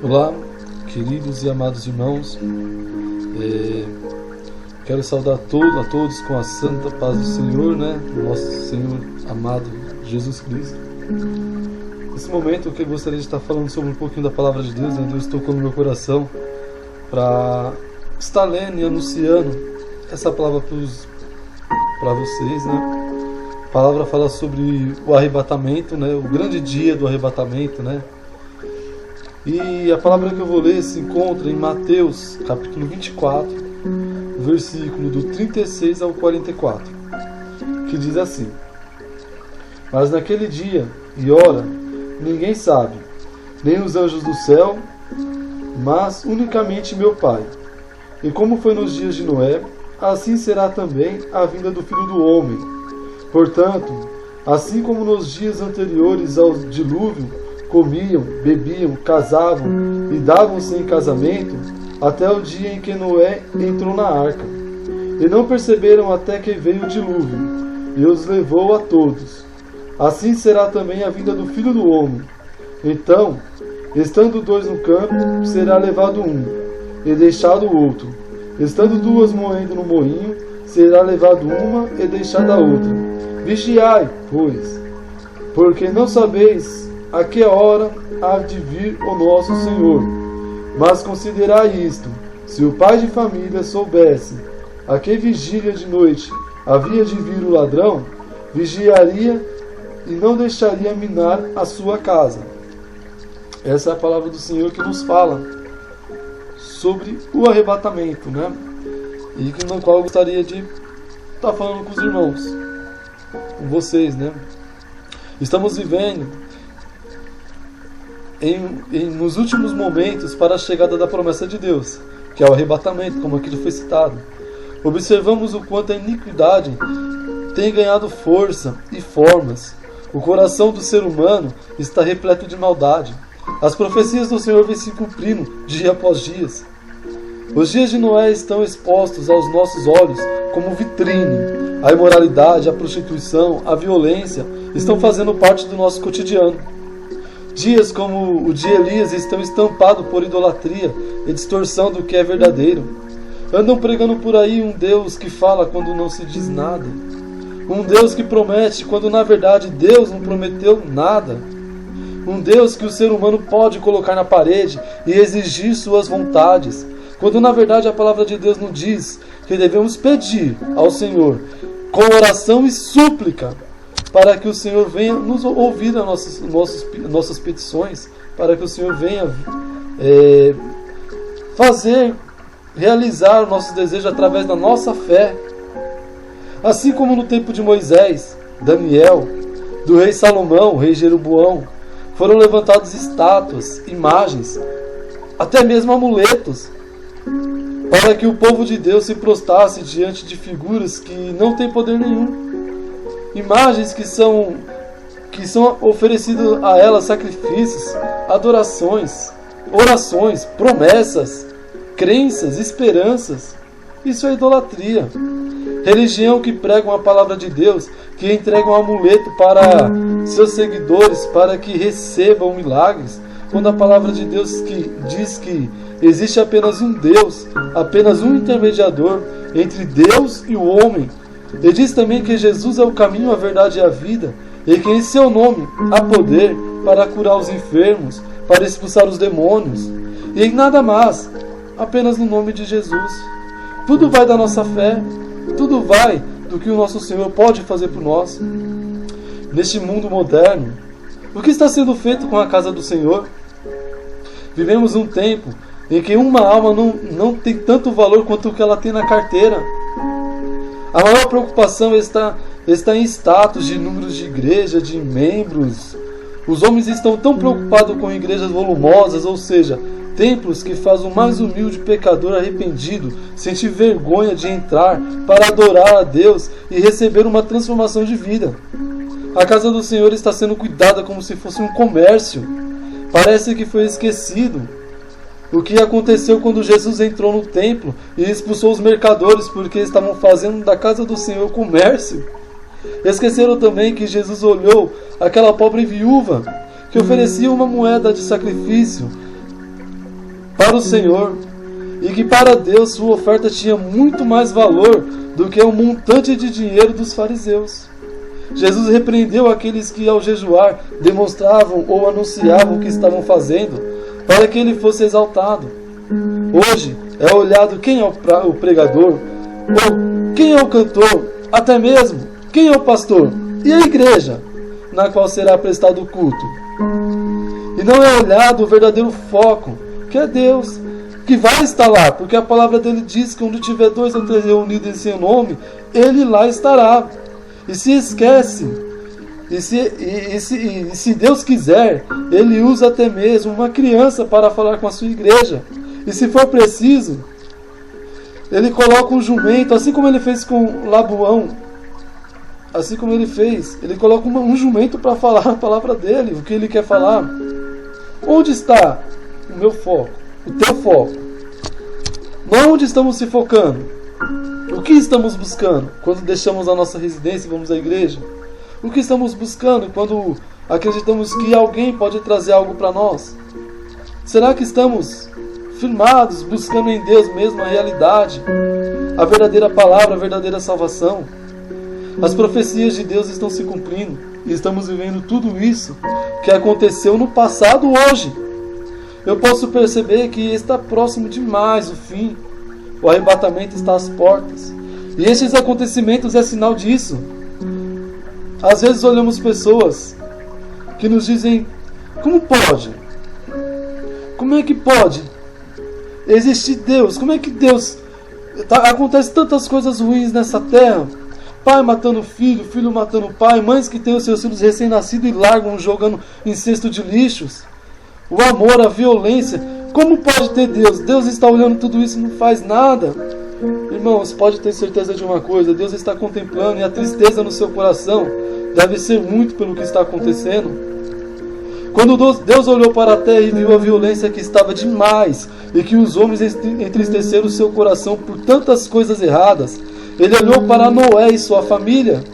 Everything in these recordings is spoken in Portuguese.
Olá, queridos e amados irmãos, quero saudar a todos com a santa paz do Senhor, nosso Senhor amado Jesus Cristo. Nesse momento eu gostaria de estar falando sobre um pouquinho da palavra de Deus, Deus tocou no meu coração para estar lendo e anunciando essa palavra para vocês, A palavra fala sobre o arrebatamento, o grande dia do arrebatamento, E a palavra que eu vou ler se encontra em Mateus, capítulo 24, versículo do 36 ao 44, que diz assim: Mas naquele dia e hora ninguém sabe, nem os anjos do céu, mas unicamente meu Pai. E como foi nos dias de Noé, assim será também a vinda do Filho do Homem. Portanto, assim como nos dias anteriores ao dilúvio, comiam, bebiam, casavam e davam-se em casamento, até o dia em que Noé entrou na arca. E não perceberam até que veio o dilúvio, e os levou a todos. Assim será também a vinda do Filho do Homem. Então, estando dois no campo, será levado um, e deixado o outro. Estando duas moendo no moinho, será levado uma e deixada a outra. Vigiai, pois, porque não sabeis a que hora há de vir o nosso Senhor. Mas considerai isto: se o pai de família soubesse a que vigília de noite havia de vir o ladrão, vigiaria e não deixaria minar a sua casa. Essa é a palavra do Senhor que nos fala sobre o arrebatamento, E no qual eu gostaria de estar falando com os irmãos, com vocês, Estamos vivendo nos últimos momentos para a chegada da promessa de Deus, que é o arrebatamento, como aqui foi citado. Observamos o quanto a iniquidade tem ganhado força e formas. O coração do ser humano está repleto de maldade. As profecias do Senhor vêm se cumprindo dia após dia. Os dias de Noé estão expostos aos nossos olhos como vitrine. A imoralidade, a prostituição, a violência estão fazendo parte do nosso cotidiano. Dias como o de Elias estão estampados por idolatria e distorção do que é verdadeiro. Andam pregando por aí um Deus que fala quando não se diz nada. Um Deus que promete quando na verdade Deus não prometeu nada. Um Deus que o ser humano pode colocar na parede e exigir suas vontades, quando na verdade a palavra de Deus nos diz que devemos pedir ao Senhor com oração e súplica, para que o Senhor venha nos ouvir as nossas petições, para que o Senhor venha realizar o nosso desejo através da nossa fé. Assim como no tempo de Moisés, Daniel, do rei Salomão, rei Jeroboão, foram levantadas estátuas, imagens, até mesmo amuletos, para que o povo de Deus se prostrasse diante de figuras que não têm poder nenhum. Imagens que são oferecidas a elas sacrifícios, adorações, orações, promessas, crenças, esperanças. Isso é idolatria. Religião que pregam a palavra de Deus, que entregam um amuleto para seus seguidores para que recebam milagres, quando a palavra de Deus diz que existe apenas um Deus, apenas um intermediador entre Deus e o homem. Ele diz também que Jesus é o caminho, a verdade e a vida, e que em seu nome há poder para curar os enfermos, para expulsar os demônios, e em nada mais, apenas no nome de Jesus. Tudo vai da nossa fé, tudo vai do que o nosso Senhor pode fazer por nós. Neste mundo moderno, o que está sendo feito com a casa do Senhor? Vivemos um tempo em que uma alma não tem tanto valor quanto o que ela tem na carteira. A maior preocupação está em status de números de igreja, de membros. Os homens estão tão preocupados com igrejas volumosas, ou seja, templos que fazem o mais humilde pecador arrependido sentir vergonha de entrar para adorar a Deus e receber uma transformação de vida. A casa do Senhor está sendo cuidada como se fosse um comércio. Parece que foi esquecido o que aconteceu quando Jesus entrou no templo e expulsou os mercadores porque estavam fazendo da casa do Senhor comércio. Esqueceram também que Jesus olhou aquela pobre viúva que oferecia uma moeda de sacrifício para o Senhor, e que para Deus sua oferta tinha muito mais valor do que o montante de dinheiro dos fariseus. Jesus repreendeu aqueles que ao jejuar demonstravam ou anunciavam o que estavam fazendo para que ele fosse exaltado. Hoje é olhado quem é o pregador, ou quem é o cantor, até mesmo quem é o pastor e a igreja na qual será prestado o culto. E não é olhado o verdadeiro foco, que é Deus, que vai estar lá, porque a palavra dele diz que onde tiver 2 ou 3 reunidos em seu nome, ele lá estará. E se esquece, e se Deus quiser, ele usa até mesmo uma criança para falar com a sua igreja. E se for preciso, ele coloca um jumento, assim como ele fez com Labuão. Assim como ele fez, ele coloca um jumento para falar a palavra dele, o que ele quer falar. Onde está o meu foco? O teu foco? Onde estamos se focando? O que estamos buscando quando deixamos a nossa residência e vamos à igreja? O que estamos buscando quando acreditamos que alguém pode trazer algo para nós? Será que estamos firmados, buscando em Deus mesmo a realidade, a verdadeira palavra, a verdadeira salvação? As profecias de Deus estão se cumprindo e estamos vivendo tudo isso que aconteceu no passado hoje. Eu posso perceber que está próximo demais o fim. O arrebatamento está às portas. E estes acontecimentos é sinal disso. Às vezes olhamos pessoas que nos dizem: como pode? Como é que pode existir Deus? Como é que Deus... Acontece tantas coisas ruins nessa terra. Pai matando filho, filho matando pai, mães que têm os seus filhos recém-nascidos e largam jogando em cesto de lixos. O amor, a violência. Como pode ter Deus? Deus está olhando tudo isso e não faz nada. Irmãos, pode ter certeza de uma coisa: Deus está contemplando, e a tristeza no seu coração deve ser muito pelo que está acontecendo. Quando Deus olhou para a terra e viu a violência que estava demais, e que os homens entristeceram o seu coração por tantas coisas erradas, ele olhou para Noé e sua família.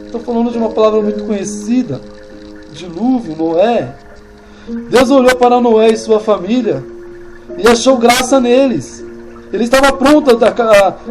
Estou falando de uma palavra muito conhecida: dilúvio, Noé. Deus olhou para Noé e sua família e achou graça neles. Ele estava pronto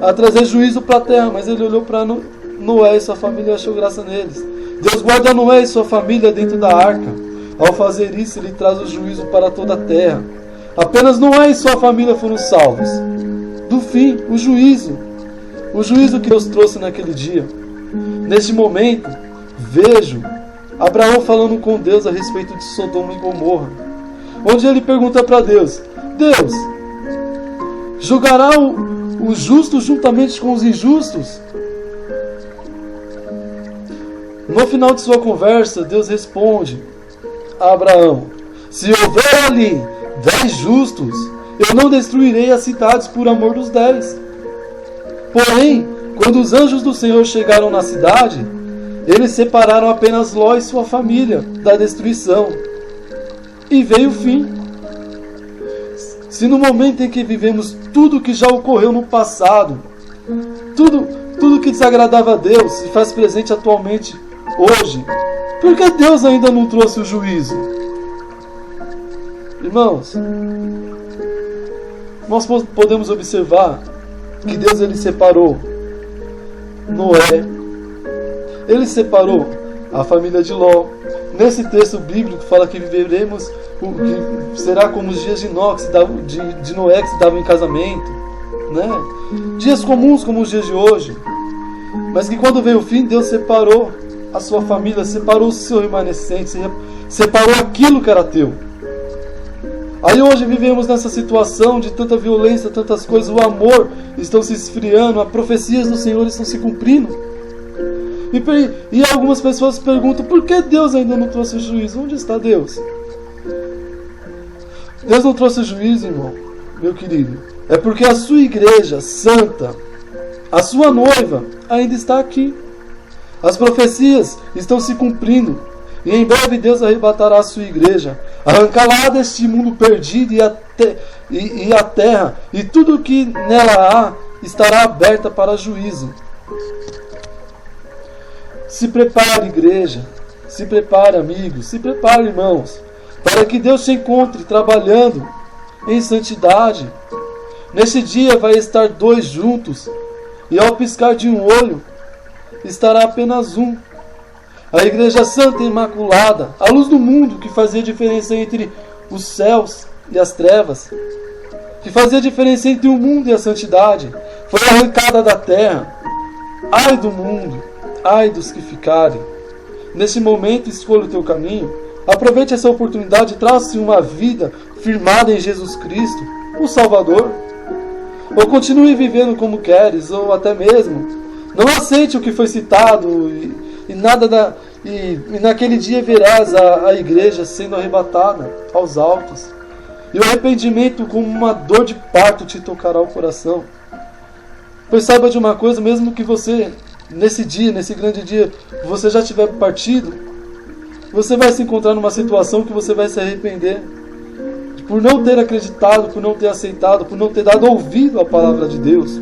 a trazer juízo para a terra, mas ele olhou para Noé e sua família e achou graça neles. Deus guarda Noé e sua família dentro da arca. Ao fazer isso, ele traz o juízo para toda a terra. Apenas Noé e sua família foram salvos do fim, o juízo que Deus trouxe naquele dia. Neste momento, vejo Abraão falando com Deus a respeito de Sodoma e Gomorra, onde ele pergunta para Deus: Deus, julgará os justos juntamente com os injustos? No final de sua conversa, Deus responde a Abraão: se houver ali 10 justos, eu não destruirei as cidades por amor dos 10. Porém, quando os anjos do Senhor chegaram na cidade, eles separaram apenas Ló e sua família da destruição. E veio o fim. Se no momento em que vivemos tudo que já ocorreu no passado, tudo que desagradava a Deus se faz presente atualmente, hoje, por que Deus ainda não trouxe o juízo? Irmãos, nós podemos observar que Deus ele separou Noé, ele separou a família de Ló. Nesse texto bíblico fala que viveremos, que será como os dias de Noé que se davam em casamento, né? Dias comuns como os dias de hoje, mas que quando veio o fim, Deus separou a sua família, separou o seu remanescente, separou aquilo que era teu. Aí hoje vivemos nessa situação de tanta violência, tantas coisas, o amor estão se esfriando, as profecias do Senhor estão se cumprindo. E algumas pessoas perguntam: por que Deus ainda não trouxe o juízo? Onde está Deus? Deus não trouxe o juízo, irmão, meu querido. É porque a sua igreja santa, a sua noiva, ainda está aqui. As profecias estão se cumprindo. E em breve Deus arrebatará a sua igreja, arrancará deste mundo perdido e a terra, e tudo que nela há estará aberta para juízo. Se prepare, igreja, se prepare, amigos, se prepare, irmãos, para que Deus te encontre trabalhando em santidade. Neste dia vai estar dois juntos, e ao piscar de um olho estará apenas um. A Igreja Santa e Imaculada, a luz do mundo que fazia diferença entre os céus e as trevas, que fazia diferença entre o mundo e a santidade, foi arrancada da terra. Ai do mundo, ai dos que ficarem. Neste momento, escolha o teu caminho. Aproveite essa oportunidade e trace uma vida firmada em Jesus Cristo, o Salvador. Ou continue vivendo como queres, ou até mesmo não aceite o que foi citado e naquele dia verás a igreja sendo arrebatada aos altos. E o arrependimento como uma dor de parto te tocará o coração. Pois saiba de uma coisa, mesmo que você, nesse dia, nesse grande dia, você já tiver partido, você vai se encontrar numa situação que você vai se arrepender. Por não ter acreditado, por não ter aceitado, por não ter dado ouvido à palavra de Deus.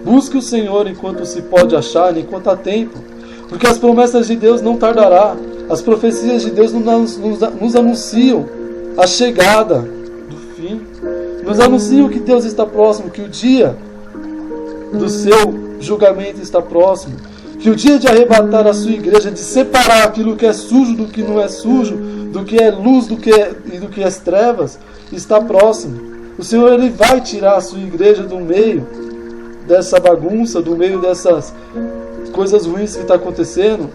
Busque o Senhor enquanto se pode achar, enquanto há tempo. Porque as promessas de Deus não tardará. As profecias de Deus nos anunciam a chegada do fim. Nos anunciam que Deus está próximo, que o dia do seu julgamento está próximo, que o dia de arrebatar a sua igreja, de separar aquilo que é sujo do que não é sujo, do que é luz do que é trevas, está próximo. O Senhor, Ele vai tirar a sua igreja do meio dessa bagunça, do meio dessas coisas ruins que está acontecendo,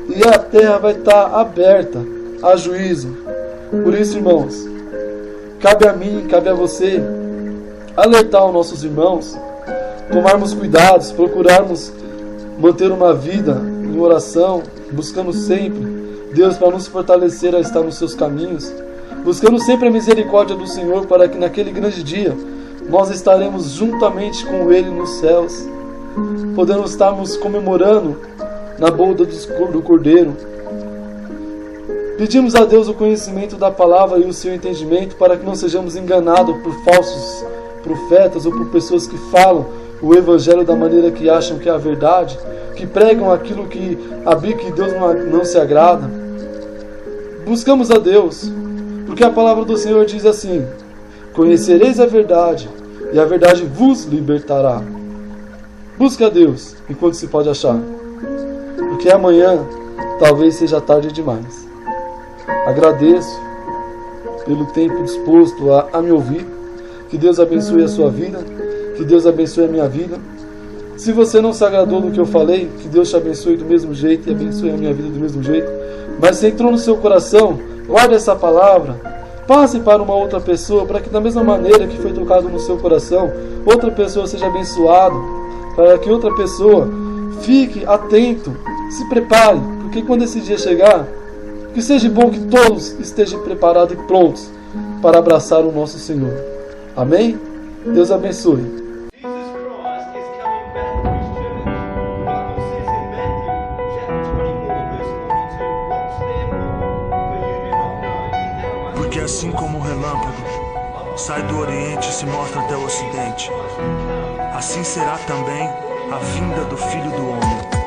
e a terra vai estar aberta a juízo. Por isso, irmãos, cabe a mim, cabe a você alertar os nossos irmãos, tomarmos cuidados, procurarmos manter uma vida em oração, buscando sempre Deus para nos fortalecer a estar nos seus caminhos, buscando sempre a misericórdia do Senhor, para que naquele grande dia nós estaremos juntamente com Ele nos céus, podendo estarmos comemorando na boda do Cordeiro. Pedimos a Deus o conhecimento da palavra e o seu entendimento, para que não sejamos enganados por falsos profetas ou por pessoas que falam o Evangelho da maneira que acham que é a verdade, que pregam aquilo que Deus não se agrada. Buscamos a Deus, porque a palavra do Senhor diz assim: conhecereis a verdade, e a verdade vos libertará. Busque a Deus enquanto se pode achar, porque amanhã talvez seja tarde demais. Agradeço pelo tempo disposto a me ouvir. Que Deus abençoe a sua vida, que Deus abençoe a minha vida. Se você não se agradou do que eu falei, que Deus te abençoe do mesmo jeito e abençoe a minha vida do mesmo jeito. Mas se entrou no seu coração, guarde essa palavra, passe para uma outra pessoa, para que da mesma maneira que foi tocado no seu coração, outra pessoa seja abençoada, para que outra pessoa fique atento, se prepare, porque quando esse dia chegar, que seja bom que todos estejam preparados e prontos para abraçar o nosso Senhor. Amém? Deus abençoe. Porque assim como o relâmpago sai do Oriente e se mostra até o Ocidente, assim será também a vinda do Filho do Homem.